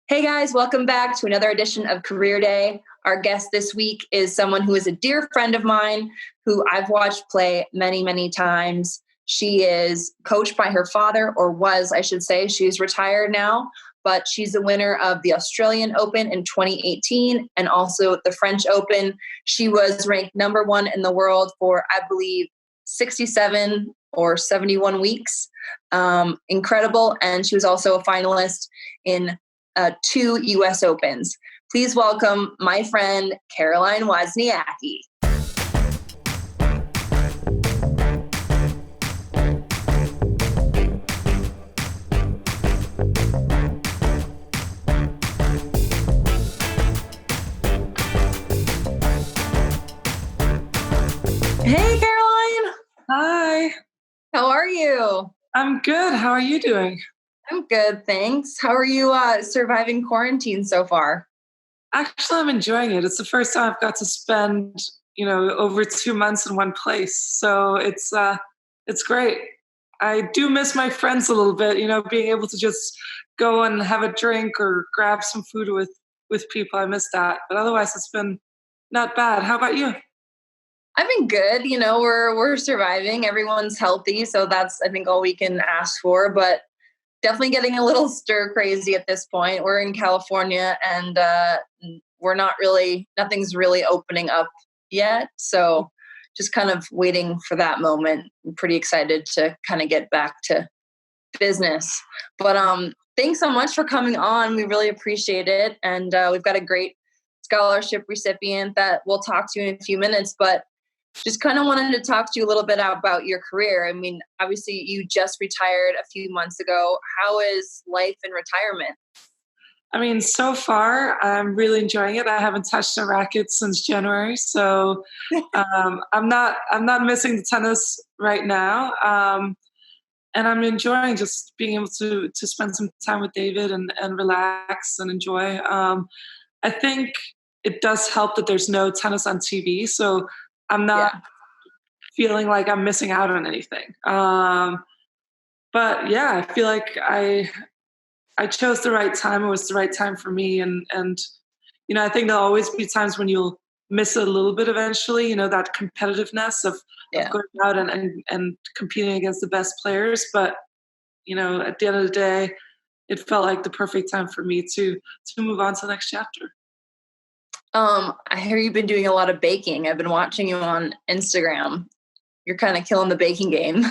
Hey guys, welcome back to another edition of Career Day. Our guest this week is someone who is a dear friend of mine who I've watched play many, many times. She is coached by her father, or was, I should say. She's retired now, but she's the winner of the Australian Open in 2018 and also the French Open. She was ranked number one in the world for, I believe, 67 or 71 weeks. Incredible. And she was also a finalist in two U.S. Opens. Please welcome my friend, Caroline Wozniacki. Hey, Caroline. Hi. How are you? I'm good. How are you doing? I'm good, thanks. How are you surviving quarantine so far? Actually, I'm enjoying it. It's the first time I've got to spend, over 2 months in one place. So it's great. I do miss my friends a little bit, being able to just go and have a drink or grab some food with people. I miss that. But otherwise it's been not bad. How about you? I've been good. We're surviving. Everyone's healthy, so that's I think all we can ask for. But definitely getting a little stir crazy at this point. We're in California and nothing's really opening up yet. So just kind of waiting for that moment. I'm pretty excited to kind of get back to business. But thanks so much for coming on. We really appreciate it. And we've got a great scholarship recipient that we'll talk to in a few minutes. But just kind of wanted to talk to you a little bit about your career. I mean, obviously you just retired a few months ago. How is life in retirement? I mean, so far I'm really enjoying it. I haven't touched a racket since January, so I'm not missing the tennis right now, and I'm enjoying just being able to spend some time with David and relax and enjoy. I think it does help that there's no tennis on TV, so I'm not feeling like I'm missing out on anything. But yeah, I feel like I chose the right time. It was the right time for me. And I think there'll always be times when you'll miss it a little bit eventually, that competitiveness of going out and competing against the best players. But, at the end of the day, it felt like the perfect time for me to move on to the next chapter. I hear you've been doing a lot of baking. I've been watching you on Instagram. You're kind of killing the baking game.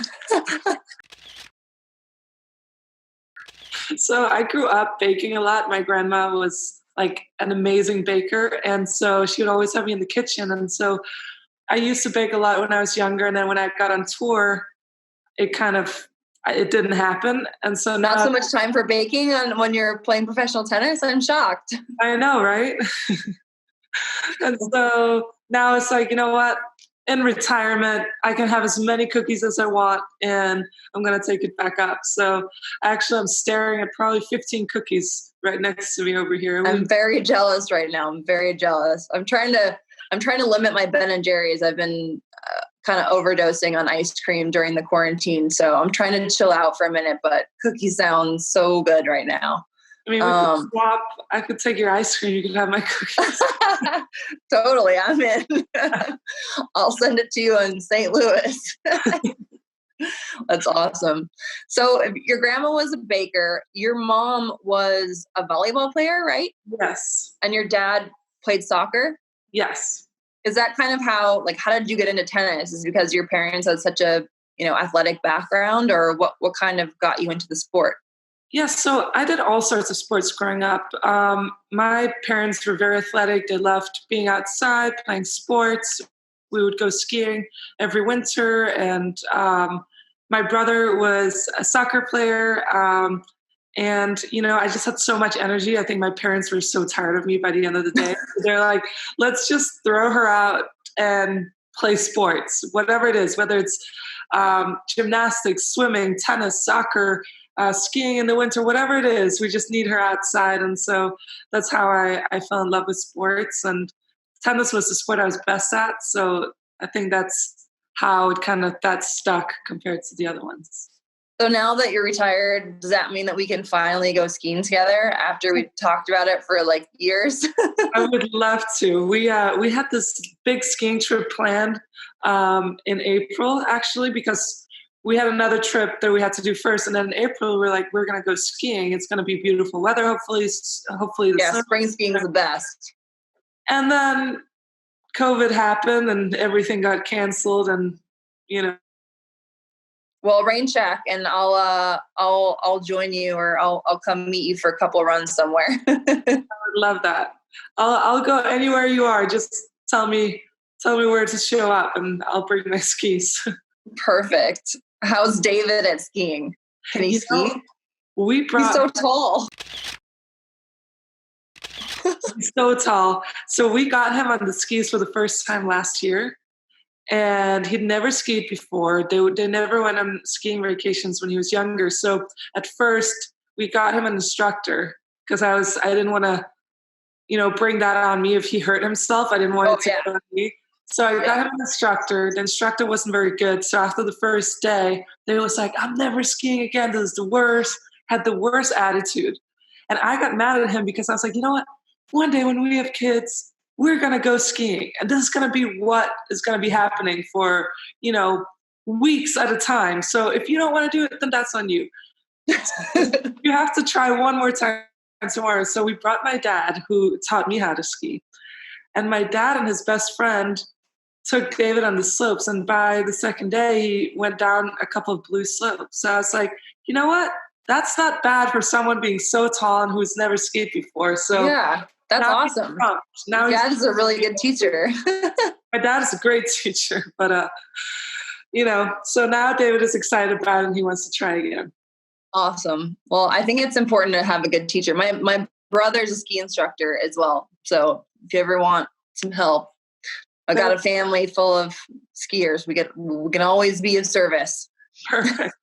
So I grew up baking a lot. My grandma was like an amazing baker. And so she would always have me in the kitchen. And so I used to bake a lot when I was younger. And then when I got on tour, it didn't happen. And so now not so much time for baking when you're playing professional tennis. I'm shocked. I know, right? And so now it's like, you know what? In retirement, I can have as many cookies as I want, and I'm going to take it back up. So actually, I'm staring at probably 15 cookies right next to me over here. I'm very jealous right now. I'm very jealous. I'm trying to limit my Ben and Jerry's. I've been kind of overdosing on ice cream during the quarantine, so I'm trying to chill out for a minute. But cookies sound so good right now. I mean, we could swap. I could take your ice cream. You could have my cookies. Totally, I'm in. I'll send it to you in St. Louis. That's awesome. So your grandma was a baker. Your mom was a volleyball player, right? Yes. And your dad played soccer? Yes. Is that kind of how did you get into tennis? Is it because your parents had such a, athletic background, or what kind of got you into the sport? Yeah, so I did all sorts of sports growing up. My parents were very athletic. They loved being outside, playing sports. We would go skiing every winter. And my brother was a soccer player. And, I just had so much energy. I think my parents were so tired of me by the end of the day. They're like, let's just throw her out and play sports, whatever it is, whether it's gymnastics, swimming, tennis, soccer, skiing in the winter, whatever it is, we just need her outside. And so that's how I fell in love with sports. And tennis was the sport I was best at. So I think that's how that stuck compared to the other ones. So now that you're retired, does that mean that we can finally go skiing together after we talked about it for like years? I would love to. We had this big skiing trip planned in April, actually, because we had another trip that we had to do first. And then in April, we're like, we're going to go skiing. It's going to be beautiful weather, hopefully the Yeah, sun. spring skiing is the best. And then COVID happened and everything got canceled, and Well, rain check, and I'll join you, or I'll come meet you for a couple runs somewhere. I would love that. I'll go anywhere you are. Just tell me where to show up, and I'll bring my skis. Perfect. How's David at skiing? Can he ski? He's so tall. He's so tall. So we got him on the skis for the first time last year. And he'd never skied before. They never went on skiing vacations when he was younger. So at first we got him an instructor because I didn't want to, bring that on me if he hurt himself. I didn't want it to be on me. So I got him an instructor. The instructor wasn't very good. So after the first day, they was like, I'm never skiing again. This is the worst. Had the worst attitude. And I got mad at him because I was like, you know what? One day when we have kids, we're going to go skiing. And this is going to be what is going to be happening for, weeks at a time. So if you don't want to do it, then that's on you. You have to try one more time tomorrow. So we brought my dad, who taught me how to ski. And my dad and his best friend took David on the slopes. And by the second day, he went down a couple of blue slopes. So I was like, you know what? That's not bad for someone being so tall and who's never skied before. So yeah. That's awesome. Now your dad is a really good teacher. My dad is a great teacher, but so now David is excited about it and he wants to try again. Awesome. Well, I think it's important to have a good teacher. My brother's a ski instructor as well. So if you ever want some help, I got a family full of skiers. We can always be of service. Perfect.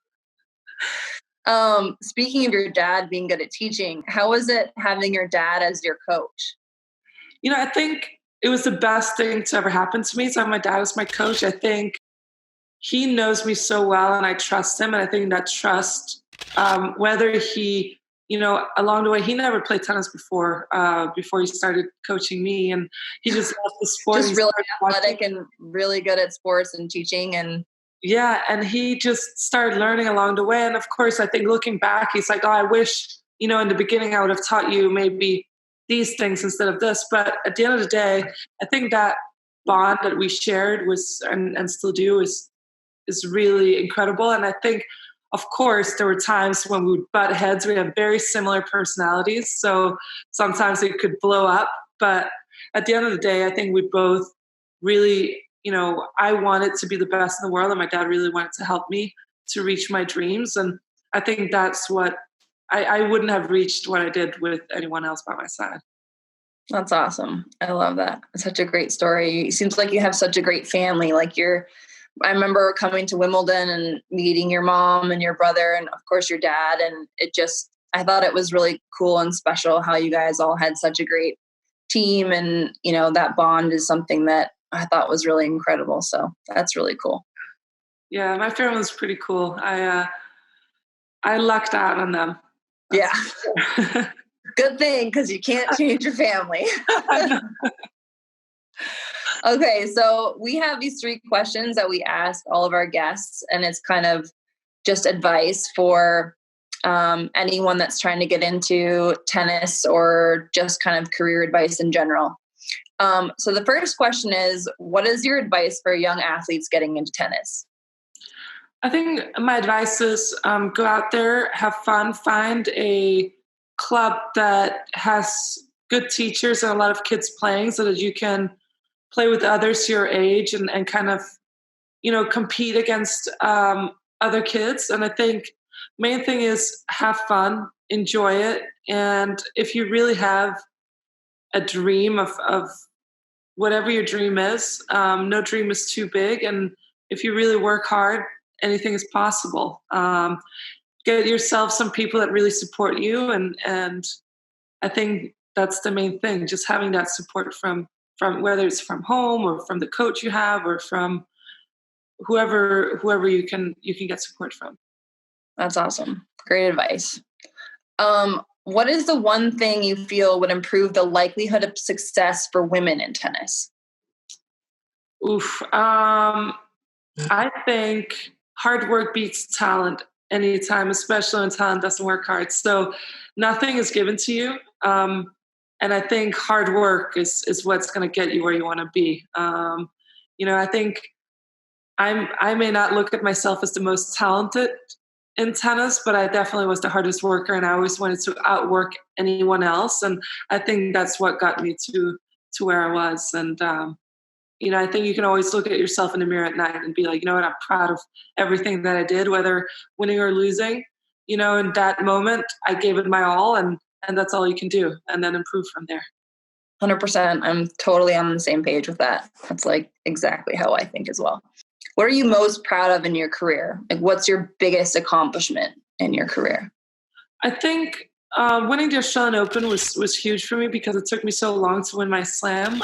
Speaking of your dad being good at teaching, how was it having your dad as your coach? I think it was the best thing to ever happen to me. So my dad is my coach. I think he knows me so well and I trust him. And I think that trust, whether he, along the way, he never played tennis before he started coaching me. And he just loved the sport. Just really athletic and really good at sports and teaching. Yeah, and he just started learning along the way. And of course, I think looking back, he's like, oh, I wish, in the beginning I would have taught you maybe these things instead of this. But at the end of the day, I think that bond that we shared was and still do is really incredible. And I think, of course, there were times when we would butt heads. We have very similar personalities. So sometimes it could blow up. But at the end of the day, I think we both really, I wanted to be the best in the world, and my dad really wanted to help me to reach my dreams. And I think that's what I wouldn't have reached what I did with anyone else by my side. That's awesome. I love that. It's such a great story. It seems like you have such a great family. I remember coming to Wimbledon and meeting your mom and your brother and of course your dad. And I thought it was really cool and special how you guys all had such a great team. And, that bond is something that I thought was really incredible. So that's really cool. Yeah, my family was pretty cool. I lucked out on them. Yeah. Good thing, because you can't change your family. Okay, so we have these 3 questions that we ask all of our guests, and it's kind of just advice for anyone that's trying to get into tennis or just kind of career advice in general. So the first question is, what is your advice for young athletes getting into tennis? I think my advice is go out there, have fun, find a club that has good teachers and a lot of kids playing so that you can play with others your age and kind of, compete against other kids. And I think main thing is have fun, enjoy it. And if you really have a dream of whatever your dream is, no dream is too big. And if you really work hard, anything is possible. Get yourself some people that really support you. And I think that's the main thing, just having that support from whether it's from home or from the coach you have or from whoever you can get support from. That's awesome. Great advice. What is the one thing you feel would improve the likelihood of success for women in tennis? Oof. I think hard work beats talent anytime, especially when talent doesn't work hard. So nothing is given to you. And I think hard work is what's going to get you where you want to be. I think I may not look at myself as the most talented in tennis, but I definitely was the hardest worker, and I always wanted to outwork anyone else. And I think that's what got me to where I was. And I think you can always look at yourself in the mirror at night and be like, you know what, I'm proud of everything that I did, whether winning or losing. In that moment, I gave it my all, and that's all you can do, and then improve from there. 100%. I'm totally on the same page with that. That's like exactly how I think as well. What are you most proud of in your career? Like, what's your biggest accomplishment in your career? I think winning the Australian Open was huge for me because it took me so long to win my slam.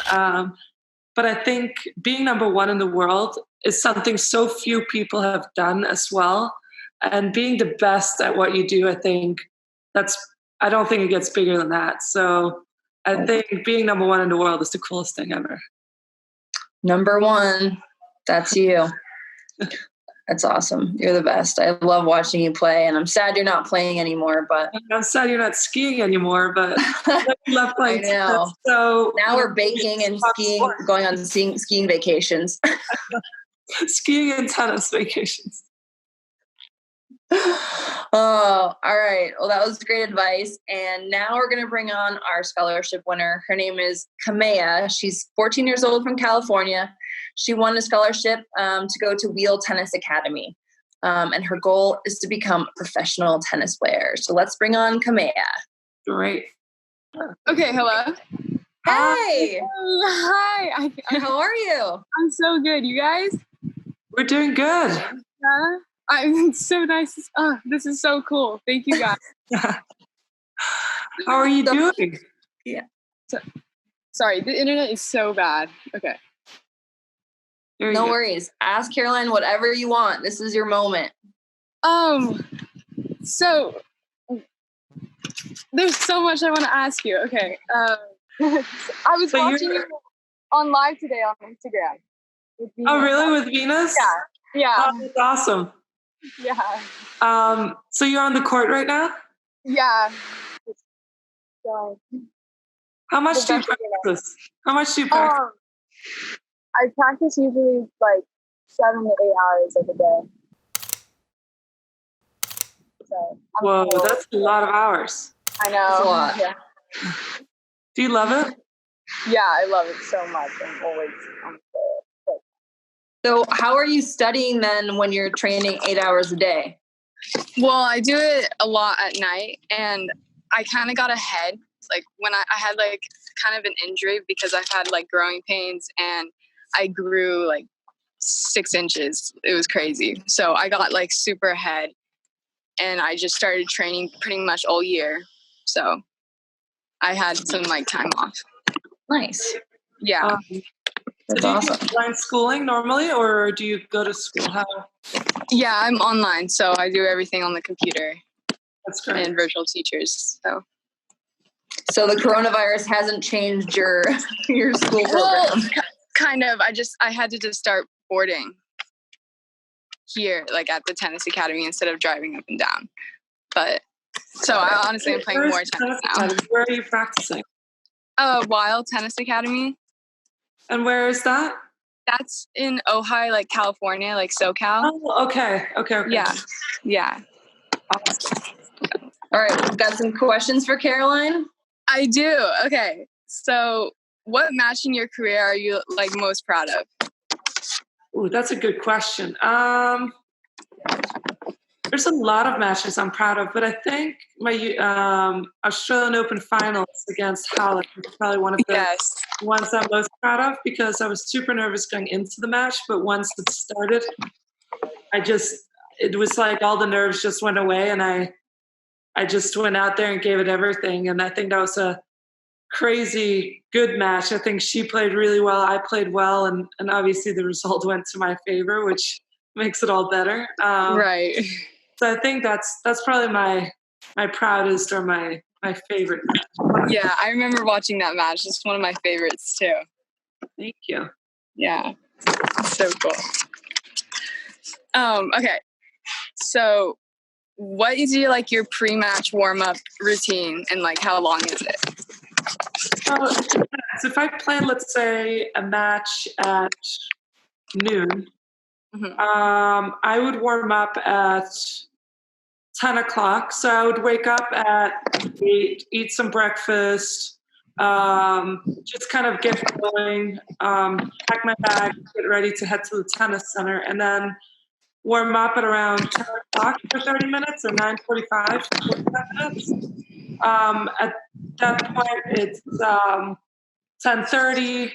But I think being number one in the world is something so few people have done as well. And being the best at what you do, I don't think it gets bigger than that. So I think being number one in the world is the coolest thing ever. Number one. That's you. That's awesome. You're the best. I love watching you play, and I'm sad you're not playing anymore, but I'm sad you're not skiing anymore, but I love playing. I know. So now we're baking and skiing, going on skiing vacations. Skiing and tennis vacations. Oh, all right. Well, that was great advice. And now we're going to bring on our scholarship winner. Her name is Kamea. She's 14 years old from California. She won a scholarship to go to withTennis Academy. And her goal is to become a professional tennis player. So let's bring on Kamea. Great. Okay, hello. Hey. Hi. How are you? I'm so good. You guys? We're doing good. It's so nice. This is so cool. Thank you, guys. How are you doing? Yeah. Sorry, the internet is so bad. Okay. No worries. Ask Caroline whatever you want. This is your moment. So there's so much I want to ask you. Okay. I was watching you on live today on Instagram. Oh, really? With Venus? Yeah. Oh, that's awesome. Yeah. So you're on the court right now? Yeah. How much do you practice? I practice usually like 7 to 8 hours of a day. So whoa, that's a lot of hours. I know. That's a lot. Yeah. Do you love it? Yeah, I love it so much. I'm always on the court. So how are you studying then when you're training 8 hours a day? Well, I do it a lot at night, and I kind of got ahead. Like when I had like kind of an injury because I've had like growing pains, and I grew like 6 inches. It was crazy. So I got like super ahead, and I just started training pretty much all year. So I had some like time off. Nice. Yeah. That's do you awesome. do online schooling normally, or do you go to school? How? Yeah, I'm online, so I do everything on the computer. That's great. And virtual teachers. So the coronavirus hasn't changed your school program? Well, kind of. I had to just start boarding here, like at the tennis academy, instead of driving up and down. But so I honestly am playing more tennis now. Where are you practicing? Wild Tennis Academy. And where is that? That's in Ojai, like California, like SoCal. Oh, okay. Yeah. Awesome. All right, we've got some questions for Caroline. I do. Okay. So what match in your career are you like most proud of? Ooh, that's a good question. There's a lot of matches I'm proud of, but I think my Australian Open finals against Holland is probably one of the ones I'm most proud of, because I was super nervous going into the match, but once it started, it was like all the nerves just went away, and I just went out there and gave it everything. And I think that was a crazy good match. I think she played really well. I played well. And obviously the result went to my favor, which makes it all better. Right. So I think that's probably my proudest or my favorite match. Yeah, I remember watching that match. It's one of my favorites too. Thank you. Yeah, so cool. Okay, so what is your pre-match warm-up routine, and like how long is it? So if I play, let's say, a match at noon, I would warm up at 10 o'clock. So I would wake up at 8, eat some breakfast, just kind of get going, pack my bag, get ready to head to the tennis center, and then warm up at around 10 o'clock for 30 minutes or 9:45 for 45 minutes. At that point, it's 10:30.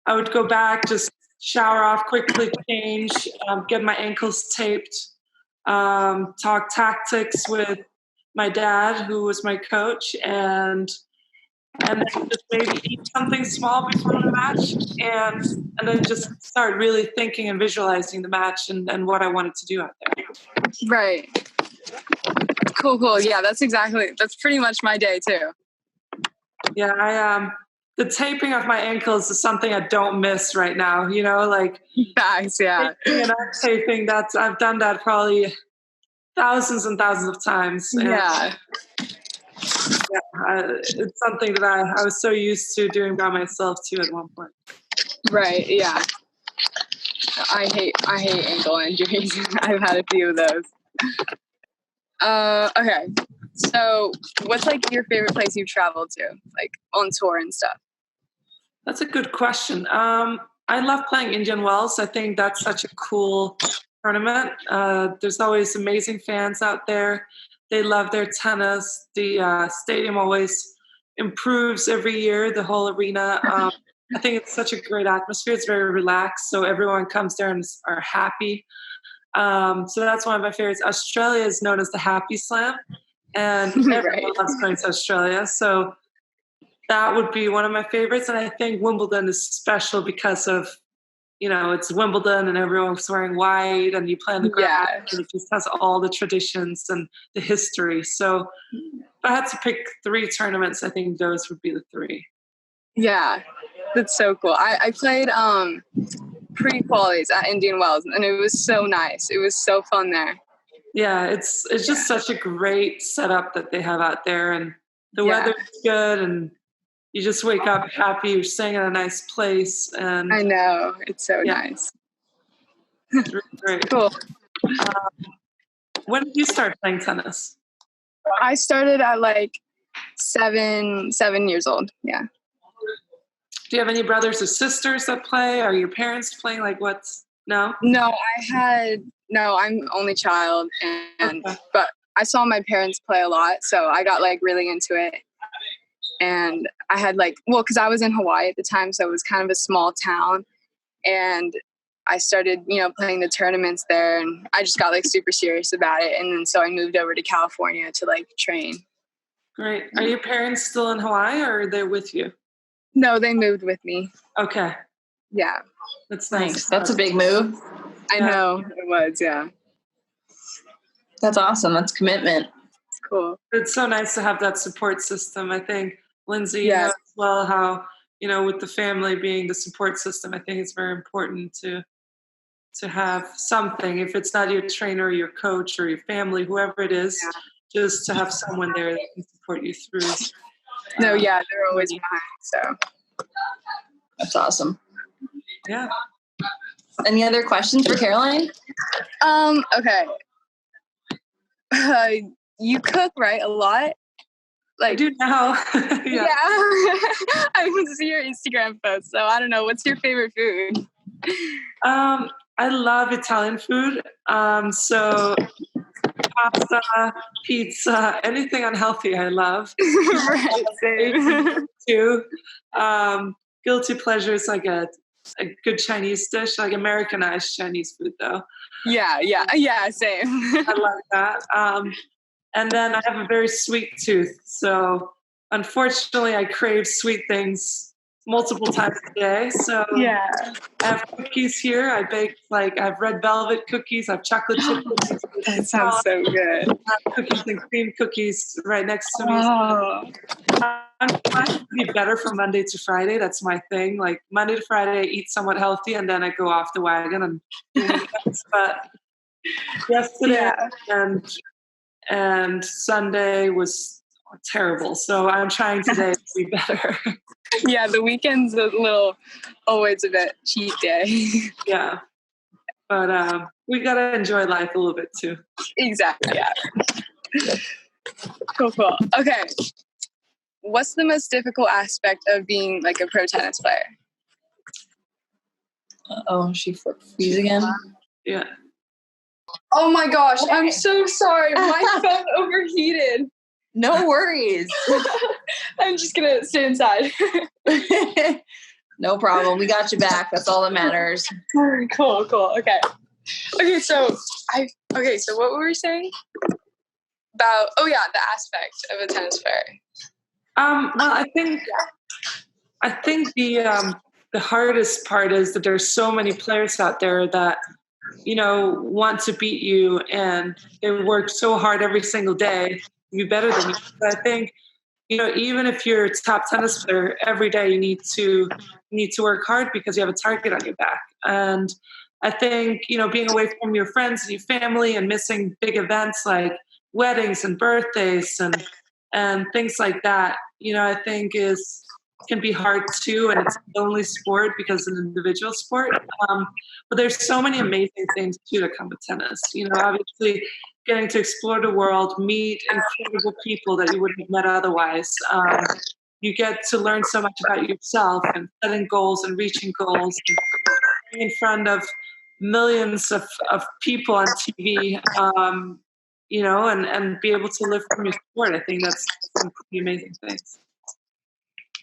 I would go back, just shower off, quickly change, get my ankles taped, talk tactics with my dad, who was my coach, and then just maybe eat something small before the match, and then just start really thinking and visualizing the match and what I wanted to do out there. Right. Cool. Yeah, that's pretty much my day too. Yeah, the taping of my ankles is something I don't miss right now. Thanks, yeah. Taping, I've done that probably thousands and thousands of times. Yeah. It's something that I was so used to doing by myself too at one point. Right. Yeah. I hate ankle injuries. I've had a few of those. Okay. So what's your favorite place you've traveled to, on tour and stuff? That's a good question. I love playing Indian Wells. I think that's such a cool tournament. There's always amazing fans out there. They love their tennis. The stadium always improves every year, the whole arena. I think it's such a great atmosphere. It's very relaxed, so everyone comes there and are happy. So that's one of my favorites. Australia is known as the Happy Slam, and everyone loves going to Australia. So that would be one of my favorites. And I think Wimbledon is special because of, it's Wimbledon and everyone's wearing white and you play on the grass. Yeah. And it just has all the traditions and the history. So if I had to pick 3 tournaments, I think those would be the 3. Yeah, that's so cool. I played pre-qualies at Indian Wells, and it was so nice. It was so fun there. Yeah, it's just such a great setup that they have out there, and the weather's good, and you just wake up happy. You're staying in a nice place, and I know, it's so nice. It's really great. Cool. When did you start playing tennis? I started at 7 years old. Yeah. Do you have any brothers or sisters that play? Are your parents playing? No? No, I'm only child, but I saw my parents play a lot, so I got really into it. And I had because I was in Hawaii at the time, so it was kind of a small town, and I started, playing the tournaments there, and I just got super serious about it. And then so I moved over to California to train. Great. Are your parents still in Hawaii, or are they with you? No, they moved with me. Okay. Yeah. That's nice. That's a big move. I know it was. Yeah. That's awesome. That's commitment. It's cool. It's so nice to have that support system. I think Lindsey knows as well how, with the family being the support system, I think it's very important to have something. If it's not your trainer or your coach or your family, whoever it is, just to have someone there that can support you through. No, they're always behind. So that's awesome. Yeah. Any other questions for Caroline? Okay. You cook, right? A lot? I do now. Yeah. I see your Instagram post, so I don't know. What's your favorite food? I love Italian food. So pasta, pizza, anything unhealthy I love. Right, same. Too. Guilty pleasure is a good Chinese dish, Americanized Chinese food though. Yeah, same. I like that. And then I have a very sweet tooth. So unfortunately I crave sweet things multiple times a day. So Yeah. I have cookies here. I have red velvet cookies. I have chocolate chip cookies. That sounds so good. I have cookies and cream cookies right next to me. Oh. I'm trying to be better from Monday to Friday. That's my thing. Like Monday to Friday, I eat somewhat healthy, and then I go off the wagon and do weekends. But yesterday and Sunday was terrible. So I'm trying today to be better. Yeah, the weekend's always a bit cheat day. Yeah. But we got to enjoy life a little bit too. Exactly, yeah. Cool. Okay. What's the most difficult aspect of being like a pro tennis player? Oh, she freeze again? Yeah. Oh my gosh, I'm so sorry. My phone overheated. No worries. I'm just going to stay inside. No problem. We got you back. That's all that matters. Cool. Okay, so what were we saying? About, the aspect of a tennis player. Well, I think the hardest part is that there's so many players out there that, want to beat you, and they work so hard every single day to be better than you. But I think, even if you're a top tennis player, every day you need to work hard because you have a target on your back. And I think, being away from your friends and your family and missing big events like weddings and birthdays and things like that, I think can be hard too, and it's the only sport because it's an individual sport. But there's so many amazing things too that come with tennis. Obviously getting to explore the world, meet incredible people that you wouldn't have met otherwise. You get to learn so much about yourself and setting goals and reaching goals, and being in front of millions of people on TV, and be able to live from your sport. I think that's some pretty amazing things.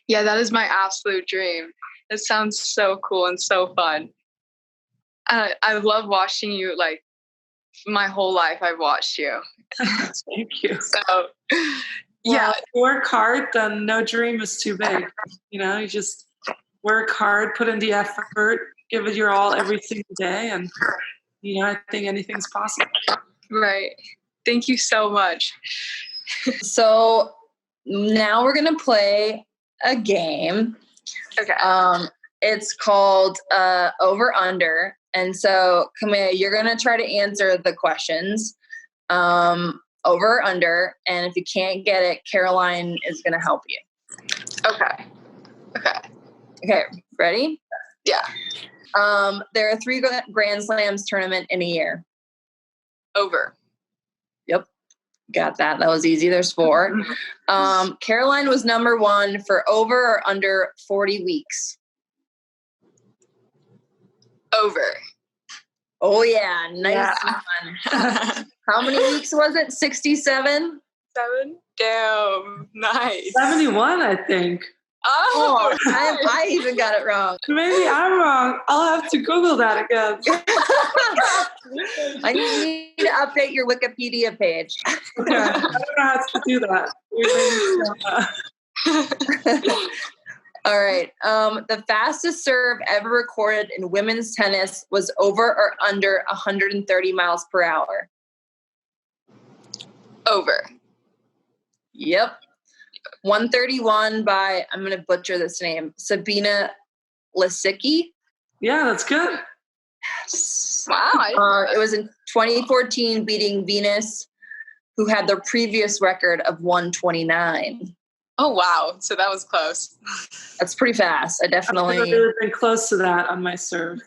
Yeah, that is my absolute dream. It sounds so cool and so fun. I love watching you. Like, my whole life I've watched you. Thank you. So, yeah. Work hard, then no dream is too big. You just work hard, put in the effort, give it your all every single day, and, I think anything's possible. Right. Thank you so much. So now we're going to play a game. Okay. It's called Over Under. And so, Camilla, you're going to try to answer the questions over or under. And if you can't get it, Caroline is going to help you. Okay. Ready? Yeah. There are 3 Grand Slams tournament in a year. Over. Yep. Got that. That was easy. There's 4. Caroline was number 1 for over or under 40 weeks. Over. Oh, yeah. Nice one. How many weeks was it? 67? 7? Damn. Nice. 71, I think. Oh, I even got it wrong. Maybe I'm wrong. I'll have to Google that again. I need to update your Wikipedia page. Okay. I don't know how to do that. All right. The fastest serve ever recorded in women's tennis was over or under 130 miles per hour. Over. Yep. 131 by, I'm going to butcher this name, Sabina Lisicki. Yeah, that's good. Wow. It was in 2014, beating Venus, who had the previous record of 129. Oh, wow. So that was close. That's pretty fast. I definitely... I've really been close to that on my serve.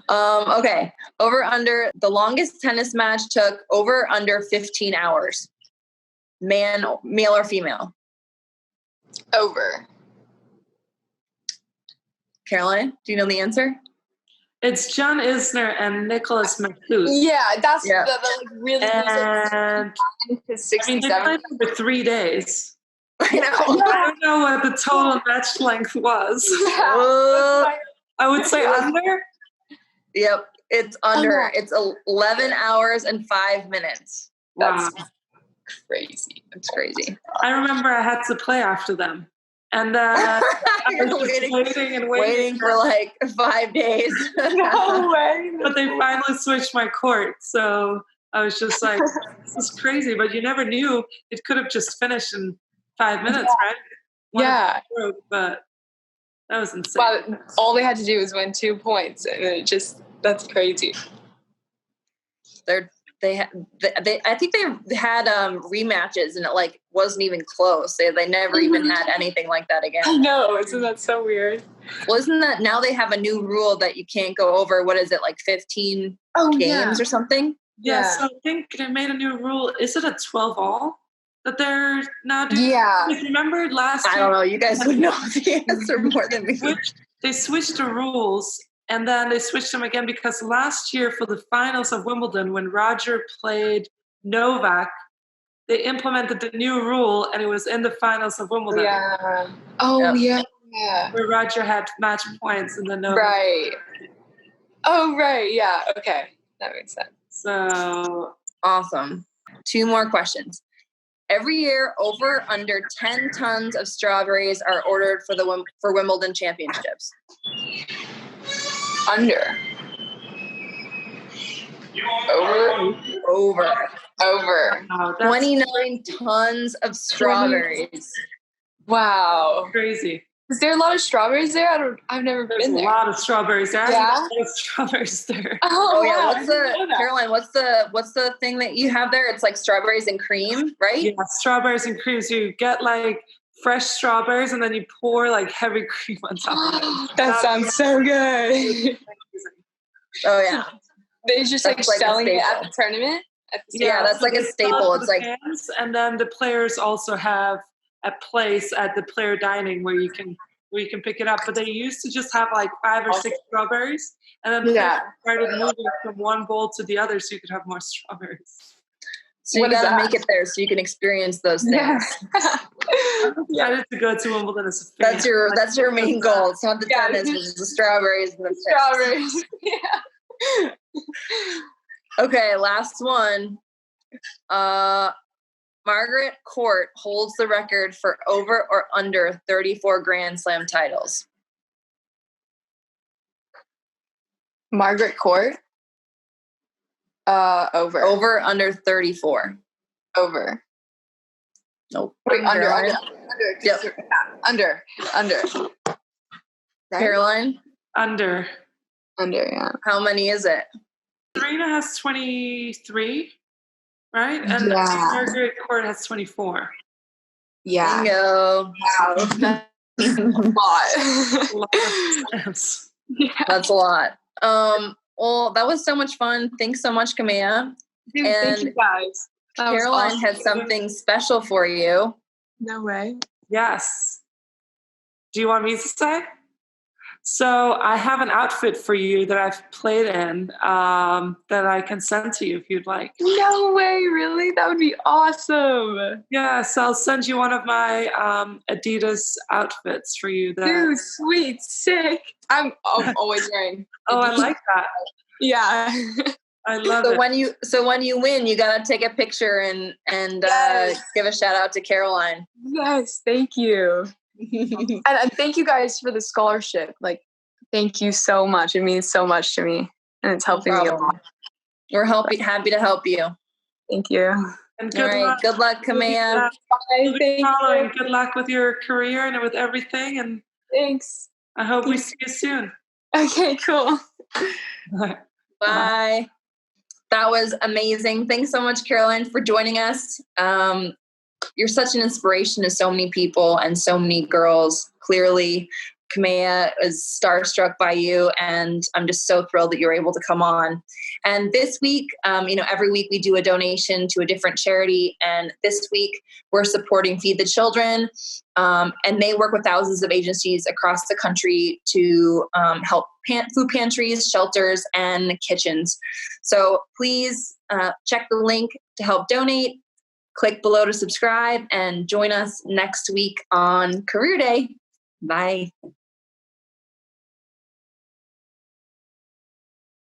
Okay. Over under, the longest tennis match took over under 15 hours. Male or female? Over. Caroline, do you know the answer? It's John Isner and Nicholas Mahut. Yeah, that's Yeah. the really And his 67. they played for 3 days. I know. I don't know what the total match length was. I would say under. Yep, it's under. It's 11 hours and 5 minutes. Wow. That's crazy. It's crazy. I remember I had to play after them. And I was just waiting for like 5 days. No way. But they finally switched my court. So I was just like, this is crazy. But you never knew. It could have just finished in 5 minutes, right? Broke, but that was insane. But all they had to do was win 2 points. And that's crazy. I think they had rematches and it like wasn't even close. They never even had anything like that again. I know, isn't that so weird? Well, isn't that now they have a new rule that you can't go over, what is it, like 15 games or something? Yeah, so I think they made a new rule. Is it a 12-all that they're now doing? Yeah. Remember last year? I don't know. You guys would know the answer more than me. They switched the rules. And then they switched them again because last year for the finals of Wimbledon, when Roger played Novak, they implemented the new rule and it was in the finals of Wimbledon. Yeah. Oh, yeah. Where Roger had match points and then Novak. Right. Oh, right. Yeah. Okay. That makes sense. So awesome. 2 more questions. Every year, over or under 10 tons of strawberries are ordered for Wimbledon Championships. Under. Over. Wow, 29 tons of strawberries. Wow. Crazy. Is there a lot of strawberries there? I've never been there. There's a lot of strawberries there. Yeah? A lot of strawberries there. Oh yeah. Wow. Caroline, what's the thing that you have there? It's like strawberries and cream, right? Yeah, strawberries and cream. So you get like fresh strawberries and then you pour like heavy cream on top of it. That sounds so good. Oh yeah. They just like selling it at the tournament? Yeah, that's like a staple. It's like fans, and then the players also have a place at the player dining where you can pick it up. But they used to just have like 5 or 6 strawberries, and then players started moving from one bowl to the other so you could have more strawberries. So you gotta make it there so you can experience those things. I'm excited to go to Wimbledon as a fan. That's your main goal. It's not the tennis, it's the strawberries and the strawberries. Yeah. Okay, last one. Margaret Court holds the record for over or under 34 Grand Slam titles. Margaret Court? Over. Over, under 34. Over. Nope. Wait, under. Yep. Under. Right? Caroline? Under, yeah. How many is it? Serena has 23, right? And Margaret Court has 24. Yeah. Bingo. Wow. That's a lot. That's a lot. Well, that was so much fun. Thanks so much, Kamea. Dude, thank you guys. Caroline has something special for you. No way. Yes. Do you want me to say? So I have an outfit for you that I've played in that I can send to you if you'd like. No way, really? That would be awesome. Yes, I'll send you one of my Adidas outfits for you. Dude, sweet, sick. I'm always wearing. Oh, I like that. Yeah. I love it. So when you win, you gotta take a picture and give a shout out to Caroline. Yes, thank you. And thank you guys for the scholarship. Like, thank you so much. It means so much to me, and it's helping me a lot. We're happy to help you. Thank you. And good luck, Kamea. Bye. Thank you. Good luck with your career and with everything. And thanks. I hope we see you soon. Okay, cool. Bye. That was amazing. Thanks so much, Caroline, for joining us. You're such an inspiration to so many people and so many girls. Clearly, Kamea is starstruck by you, and I'm just so thrilled that you're able to come on. And this week, every week we do a donation to a different charity, and this week we're supporting Feed the Children, and they work with thousands of agencies across the country to help food pantries, shelters, and kitchens. So please check the link to help donate. Click below to subscribe and join us next week on Career Day. Bye.